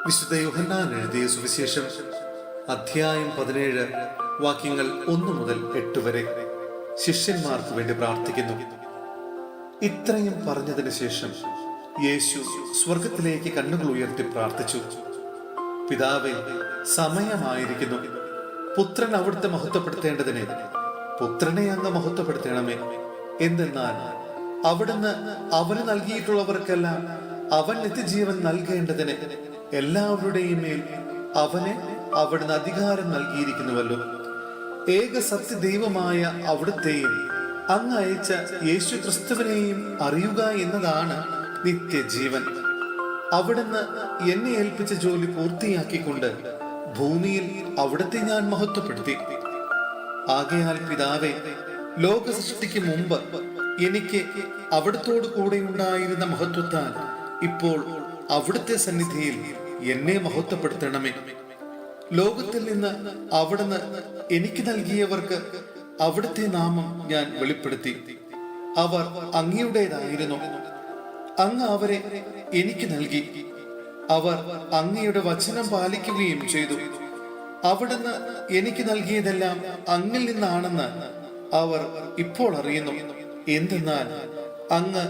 വിശുദ്ധ യോഹന്നാൻ എഴുതിയ സുവിശേഷം അധ്യായം 17 വാക്യങ്ങൾ 1 മുതൽ 8 വരെ ശിഷ്യന്മാർക്ക് വേണ്ടി പ്രാർത്ഥിക്കുന്നു. ഇത്രയും പറഞ്ഞതിന് ശേഷം യേശു സ്വർഗത്തിലേക്ക് കണ്ണുകൾ ഉയർത്തി പ്രാർത്ഥിച്ചു. പിതാവേ, സമയമായിരിക്കുന്നു. പുത്രൻ അവിടുത്തെ മഹത്വപ്പെടുത്തേണ്ടതിനെ പുത്രനെ അങ്ങ് മഹത്വപ്പെടുത്തണമേ. എന്തെന്നാൽ അവിടുന്ന് അവന് നൽകിയിട്ടുള്ളവർക്കെല്ലാം അവൻ നിത്യജീവൻ നൽകേണ്ടതിന് എല്ലാവരുടെയും മേൽ അവനെ അവിടുന്ന് അധികാരം നൽകിയിരിക്കുന്നുവല്ലോ. ഏക സത്യ ദൈവമായ അവിടുത്തെയും അങ്ങ് അയച്ച യേശു ക്രിസ്തുവിനെയും അറിയുക എന്നതാണ് നിത്യജീവൻ. അവിടുന്ന് എന്നെ ഏൽപ്പിച്ച ജോലി പൂർത്തിയാക്കിക്കൊണ്ട് ഭൂമിയിൽ അവിടുത്തെ ഞാൻ മഹത്വപ്പെടുത്തി. ആകയാൽ പിതാവേ, ലോക സൃഷ്ടിക്ക് മുമ്പ് എനിക്ക് അവിടുത്തോട് കൂടെ ഉണ്ടായിരുന്ന മഹത്വത്താൽ ഇപ്പോൾ അവിടുത്തെ സന്നിധിയിൽ എന്നെ മഹത്വപ്പെടുത്തണമേ. ലോകത്തിൽ നിന്ന് അവിടുന്ന് എനിക്ക് നൽകിയവർക്ക് അവിടുത്തെ നാമം ഞാൻ വെളിപ്പെടുത്തി. അവർ അങ്ങയുടേതായിരുന്നു. അങ്ങ് അവരെ എനിക്ക് നൽകി. അവർ അങ്ങയുടെ വചനം പാലിക്കുകയും ചെയ്തു. അവിടുന്ന് എനിക്ക് നൽകിയതെല്ലാം അങ്ങിൽ നിന്നാണെന്ന് അവർ ഇപ്പോൾ അറിയുന്നു. എന്തെന്നാൽ അങ്ങ്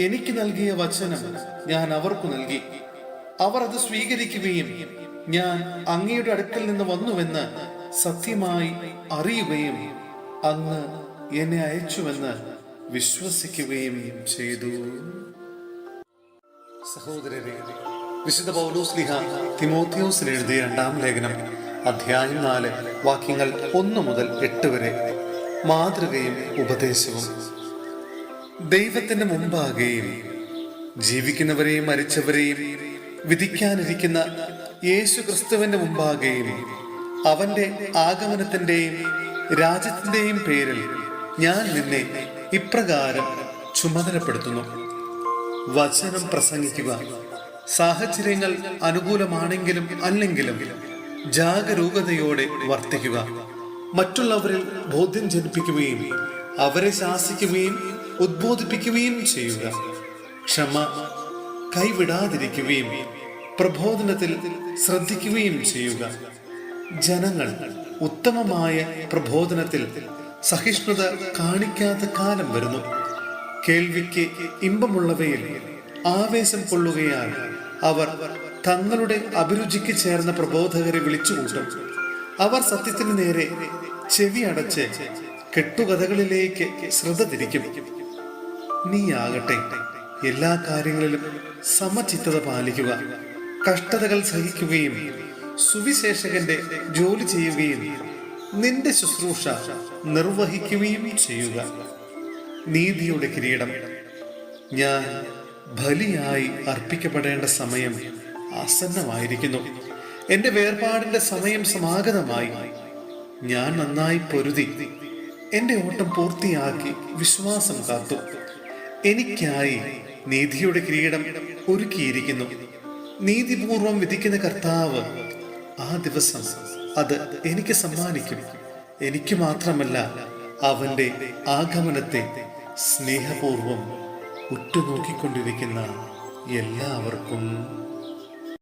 എനിക്ക് നൽകിയ വചനം ഞാൻ അവർക്ക് നൽകി. അവർ അത് സ്വീകരിക്കുകയും ഞാൻ അങ്ങയുടെ അടുക്കൽ നിന്ന് വന്നുവെന്ന് സത്യമായി അറിയുകയും അങ്ങ് എന്നെ അയച്ചുവെന്ന് വിശ്വസിക്കുകയും ചെയ്തു. സഹോദരരെ, വിശുദ്ധ പൗലോസ്ലീഹ തിമോഥെയോസിന് എഴുതിയ 2-ാം ലേഖനം അധ്യായം 4 വാക്യങ്ങൾ 1 മുതൽ 8 വരെ മാതൃകയും ഉപദേശവും. ദൈവത്തിന്റെ മുമ്പാകെയും ജീവിക്കുന്നവരെയും മരിച്ചവരെയും വിധിക്കാനിരിക്കുന്ന യേശു ക്രിസ്തുവിന്റെ മുമ്പാകെയും അവന്റെ ആഗമനത്തിന്റെയും രാജ്യത്തിന്റെയും പേരിൽ ഞാൻ നിന്നെ ഇപ്രകാരം ചുമതലപ്പെടുത്തുന്നു. വചനം പ്രസംഗിക്കുക. സാഹചര്യങ്ങൾ അനുകൂലമാണെങ്കിലും അല്ലെങ്കിലും ജാഗരൂകതയോടെ വർത്തിക്കുക. മറ്റുള്ളവരിൽ ബോധ്യം ജനിപ്പിക്കുകയും അവരെ ശാസിക്കുകയും ഉദ്ബോധിപ്പിക്കുകയും ചെയ്യുക. ക്ഷമ കൈവിടാതിരിക്കുകയും പ്രബോധനത്തിൽ ശ്രദ്ധിക്കുകയും ചെയ്യുക. ജനങ്ങൾ ഉത്തമമായ പ്രബോധനത്തിൽ സഹിഷ്ണുത കാണിക്കാത്ത കാലം വരുന്നു. കേൾവിക്ക് ഇമ്പമുള്ളവയിൽ ആവേശം കൊള്ളുകയാൽ അവർ തങ്ങളുടെ അഭിരുചിക്ക് ചേർന്ന പ്രബോധകരെ വിളിച്ചുകൂട്ടും. അവർ സത്യത്തിന് നേരെ ചെവി അടച്ച് കെട്ടുകഥകളിലേക്ക് ശ്രദ്ധ തിരിക്കും. നീയാകട്ടെ എല്ലാ കാര്യങ്ങളിലും സമചിത്തത പാലിക്കുക. കഷ്ടതകൾ സഹിക്കുകയും സുവിശേഷകന്റെ ജോലി ചെയ്യുകയും നിന്റെ ശുശ്രൂഷ നിർവഹിക്കുകയും ചെയ്യുക. നീതിയുടെ കിരീടം. ഞാൻ ബലിയായി അർപ്പിക്കപ്പെടേണ്ട സമയം ആസന്നമായിരിക്കുന്നു. എന്റെ വേർപാടിന്റെ സമയം സമാഗതമായി. ഞാൻ നന്നായി പൊരുതി എന്റെ ഓട്ടം പൂർത്തിയാക്കി വിശ്വാസം കാത്തു. എനിക്കായി നീതിയുടെ കിരീടം ഒരുക്കിയിരിക്കുന്നു. നീതിപൂർവം വിധിക്കുന്ന കർത്താവ് ആ ദിവസം അത് എനിക്ക് സമ്മാനിക്കും. എനിക്ക് മാത്രമല്ല, അവന്റെ ആഗമനത്തെ സ്നേഹപൂർവം ഉറ്റുനോക്കിക്കൊണ്ടിരിക്കുന്ന എല്ലാവർക്കും.